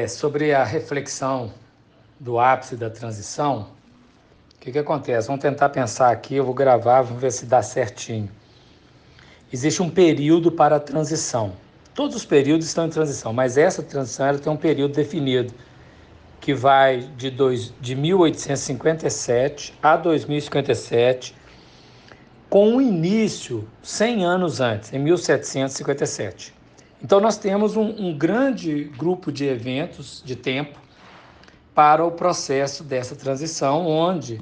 Sobre a reflexão do ápice da transição, o que acontece? Vamos tentar pensar aqui, eu vou gravar, vamos ver se dá certinho. Existe um período para a transição. Todos os períodos estão em transição, mas essa transição ela tem um período definido, que vai de 1857 a 2057, com um início 100 anos antes, em 1757. Então nós temos um grande grupo de eventos de tempo para o processo dessa transição, onde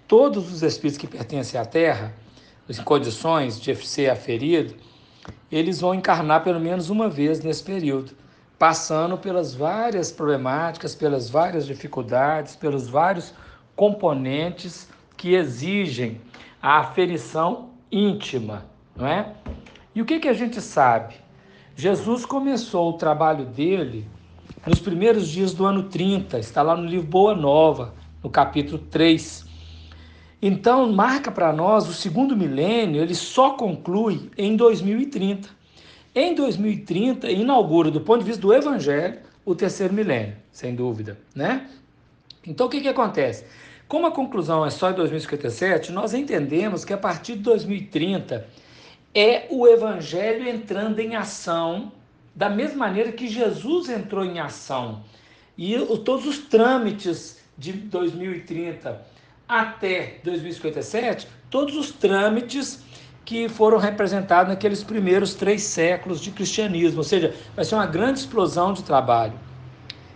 todos os espíritos que pertencem à Terra, em condições de ser aferido, eles vão encarnar pelo menos uma vez nesse período, passando pelas várias problemáticas, pelas várias dificuldades, pelos vários componentes que exigem a aferição íntima, não é? E o que a gente sabe? Jesus começou o trabalho dele nos primeiros dias do ano 30, está lá no livro Boa Nova, no capítulo 3. Então, marca para nós o segundo milênio, ele só conclui em 2030. Em 2030, inaugura, do ponto de vista do Evangelho, o terceiro milênio, sem dúvida, né? Então, o que acontece? Como a conclusão é só em 2057, nós entendemos que a partir de 2030 é o Evangelho entrando em ação, da mesma maneira que Jesus entrou em ação. E todos os trâmites de 2030 até 2057, todos os trâmites que foram representados naqueles primeiros 3 séculos de cristianismo, ou seja, vai ser uma grande explosão de trabalho.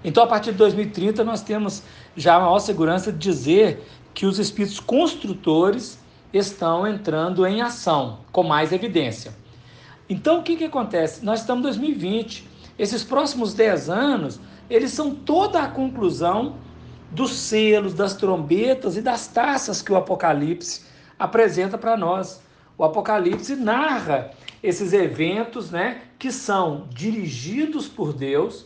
Então, a partir de 2030, nós temos já a maior segurança de dizer que os espíritos construtores estão entrando em ação, com mais evidência. Então, o que acontece? Nós estamos em 2020. Esses próximos 10 anos, eles são toda a conclusão dos selos, das trombetas e das taças que o Apocalipse apresenta para nós. O Apocalipse narra esses eventos, né, que são dirigidos por Deus,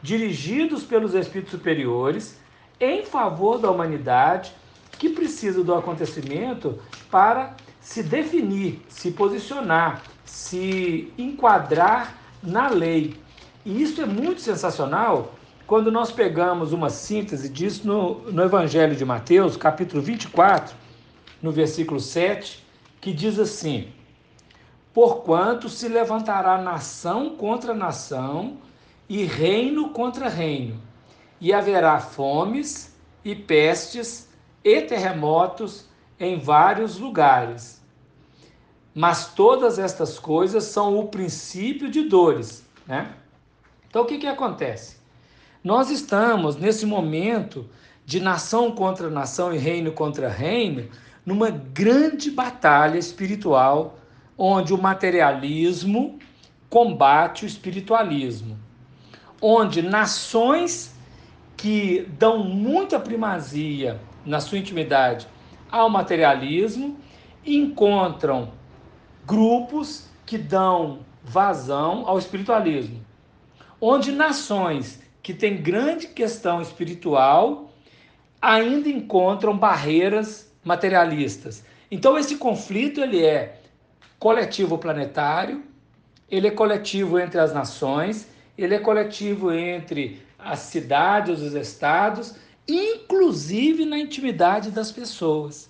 dirigidos pelos espíritos superiores, em favor da humanidade, que precisa do acontecimento para se definir, se posicionar, se enquadrar na lei. E isso é muito sensacional quando nós pegamos uma síntese disso no Evangelho de Mateus, capítulo 24, no versículo 7, que diz assim: porquanto se levantará nação contra nação e reino contra reino, e haverá fomes e pestes e terremotos em vários lugares. Mas todas estas coisas são o princípio de dores, né? Então, o que acontece? Nós estamos, nesse momento de nação contra nação e reino contra reino, numa grande batalha espiritual, onde o materialismo combate o espiritualismo, onde nações que dão muita primazia na sua intimidade ao materialismo encontram grupos que dão vazão ao espiritualismo, onde nações que têm grande questão espiritual ainda encontram barreiras materialistas. Então esse conflito ele é coletivo planetário, ele é coletivo entre as nações, ele é coletivo entre as cidades, os estados, inclusive na intimidade das pessoas.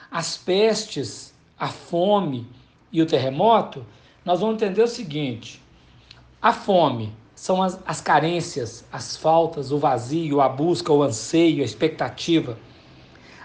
As pestes, a fome e o terremoto, nós vamos entender o seguinte: a fome são as carências, as faltas, o vazio, a busca, o anseio, a expectativa.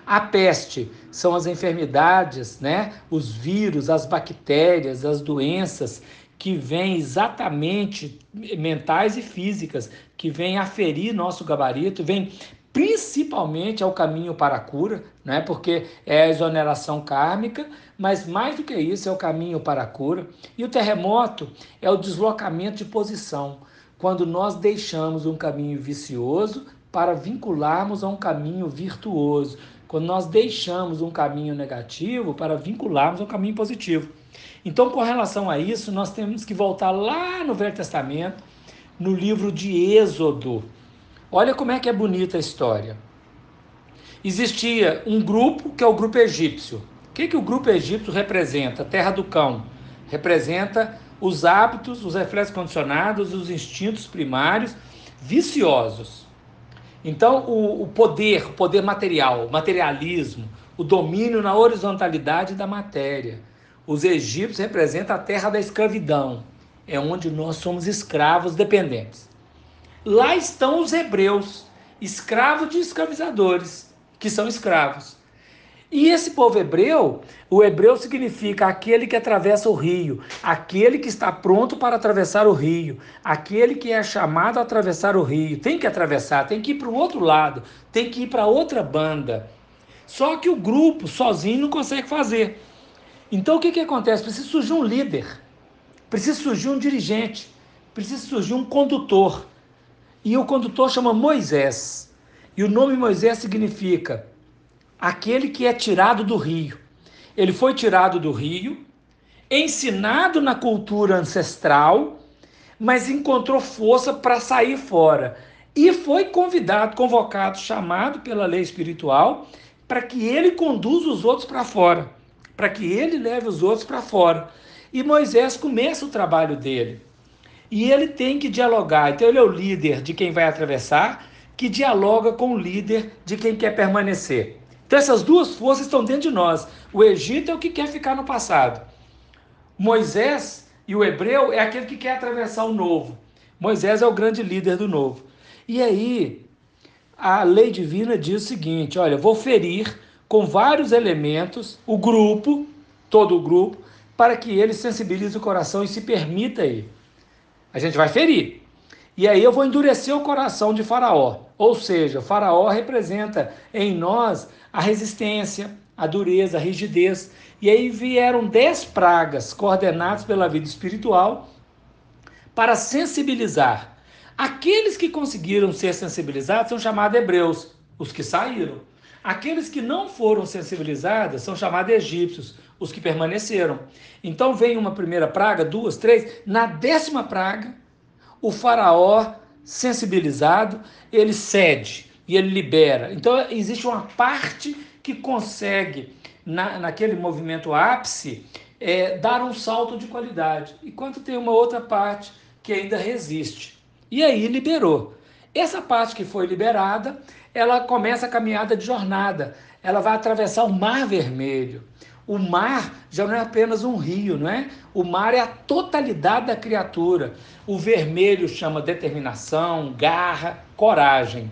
A peste são as enfermidades, né? Os vírus, as bactérias, as doenças que vêm exatamente mentais e físicas, que vêm aferir nosso gabarito, vêm principalmente ao caminho para a cura, né? Porque é a exoneração kármica, mas mais do que isso é o caminho para a cura. E o terremoto é o deslocamento de posição, quando nós deixamos um caminho vicioso para vincularmos a um caminho virtuoso, quando nós deixamos um caminho negativo para vincularmos a um caminho positivo. Então, com relação a isso, nós temos que voltar lá no Velho Testamento, no livro de Êxodo. Olha como é que é bonita a história. Existia um grupo que é o grupo egípcio. O que o grupo egípcio representa? A terra do cão. Representa os hábitos, os reflexos condicionados, os instintos primários viciosos. Então, o poder material, o materialismo, o domínio na horizontalidade da matéria. Os egípcios representam a terra da escravidão, é onde nós somos escravos dependentes. Lá estão os hebreus, escravos de escravizadores, que são escravos. E esse povo hebreu, o hebreu significa aquele que atravessa o rio, aquele que está pronto para atravessar o rio, aquele que é chamado a atravessar o rio, tem que atravessar, tem que ir para o outro lado, tem que ir para outra banda. Só que o grupo sozinho não consegue fazer. Então o que acontece? Precisa surgir um líder, precisa surgir um dirigente, precisa surgir um condutor. E o condutor chama Moisés. E o nome Moisés significa aquele que é tirado do rio. Ele foi tirado do rio, ensinado na cultura ancestral, mas encontrou força para sair fora. E foi convidado, convocado, chamado pela lei espiritual para que ele conduza os outros para fora, para que ele leve os outros para fora. E Moisés começa o trabalho dele. E ele tem que dialogar. Então ele é o líder de quem vai atravessar, que dialoga com o líder de quem quer permanecer. Então essas duas forças estão dentro de nós. O Egito é o que quer ficar no passado. Moisés e o hebreu é aquele que quer atravessar o novo. Moisés é o grande líder do novo. E aí, a lei divina diz o seguinte, olha, vou ferir com vários elementos o grupo, todo o grupo, para que ele sensibilize o coração e se permita ir. A gente vai ferir. E aí eu vou endurecer o coração de Faraó. Ou seja, Faraó representa em nós a resistência, a dureza, a rigidez. E aí vieram 10 pragas coordenadas pela vida espiritual para sensibilizar. Aqueles que conseguiram ser sensibilizados são chamados hebreus, os que saíram. Aqueles que não foram sensibilizados são chamados egípcios, os que permaneceram. Então vem uma primeira praga, 2, 3. Na 10ª praga, o faraó sensibilizado, ele cede e ele libera. Então existe uma parte que consegue, naquele movimento ápice, dar um salto de qualidade. Enquanto tem uma outra parte que ainda resiste. E aí liberou. Essa parte que foi liberada, ela começa a caminhada de jornada. Ela vai atravessar o Mar Vermelho. O mar já não é apenas um rio, não é? O mar é a totalidade da criatura. O vermelho chama determinação, garra, coragem.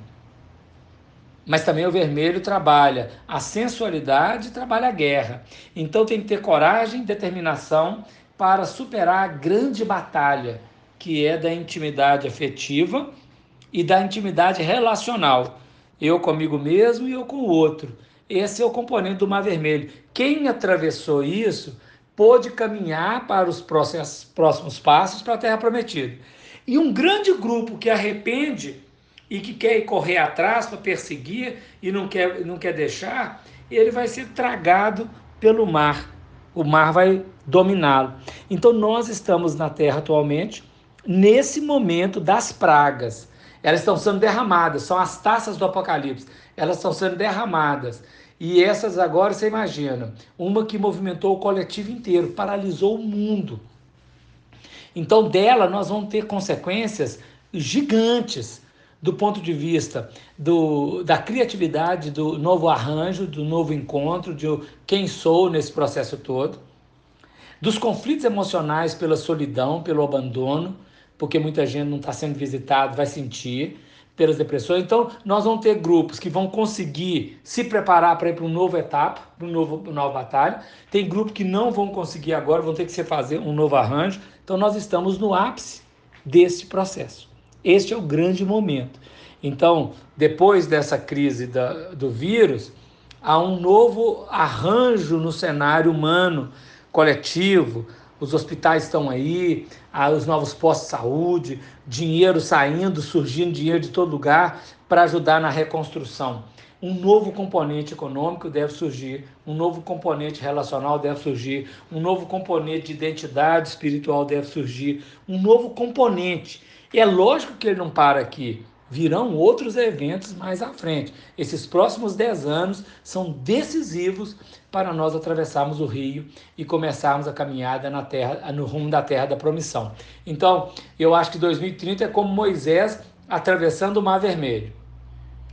Mas também o vermelho trabalha a sensualidade e trabalha a guerra. Então tem que ter coragem, determinação para superar a grande batalha, que é da intimidade afetiva e da intimidade relacional. Eu comigo mesmo e eu com o outro. Esse é o componente do Mar Vermelho. Quem atravessou isso pôde caminhar para os próximos passos para a Terra Prometida. E um grande grupo que arrepende e que quer ir correr atrás para perseguir e não quer deixar, ele vai ser tragado pelo mar. O mar vai dominá-lo. Então nós estamos na Terra atualmente, nesse momento das pragas. Elas estão sendo derramadas, são as taças do Apocalipse. Elas estão sendo derramadas. E essas agora, você imagina, uma que movimentou o coletivo inteiro, paralisou o mundo. Então dela nós vamos ter consequências gigantes do ponto de vista da criatividade, do novo arranjo, do novo encontro, de quem sou nesse processo todo, dos conflitos emocionais pela solidão, pelo abandono, porque muita gente não está sendo visitado, vai sentir, pelas depressões. Então, nós vamos ter grupos que vão conseguir se preparar para ir para uma nova etapa, para uma nova batalha. Tem grupos que não vão conseguir agora, vão ter que fazer um novo arranjo. Então, nós estamos no ápice desse processo. Este é o grande momento. Então, depois dessa crise do vírus, há um novo arranjo no cenário humano, coletivo. Os hospitais estão aí, os novos postos de saúde, dinheiro saindo, surgindo dinheiro de todo lugar para ajudar na reconstrução. Um novo componente econômico deve surgir, um novo componente relacional deve surgir, um novo componente de identidade espiritual deve surgir, um novo componente. E é lógico que ele não para aqui. Virão outros eventos mais à frente. Esses próximos 10 anos são decisivos para nós atravessarmos o rio e começarmos a caminhada na terra, no rumo da terra da promissão. Então, eu acho que 2030 é como Moisés atravessando o Mar Vermelho,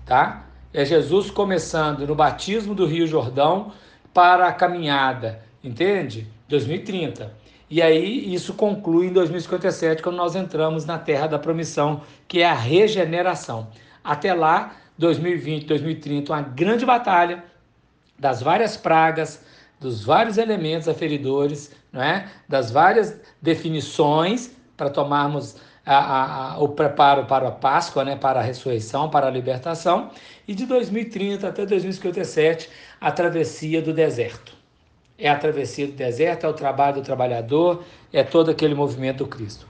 tá? É Jesus começando no batismo do Rio Jordão para a caminhada, entende? 2030. E aí isso conclui em 2057, quando nós entramos na terra da promissão, que é a regeneração. Até lá, 2020, 2030, uma grande batalha das várias pragas, dos vários elementos aferidores, não é? Das várias definições para tomarmos o preparo para a Páscoa, né? Para a ressurreição, para a libertação, e de 2030 até 2057, a travessia do deserto. É a travessia do deserto, é o trabalho do trabalhador, é todo aquele movimento do Cristo.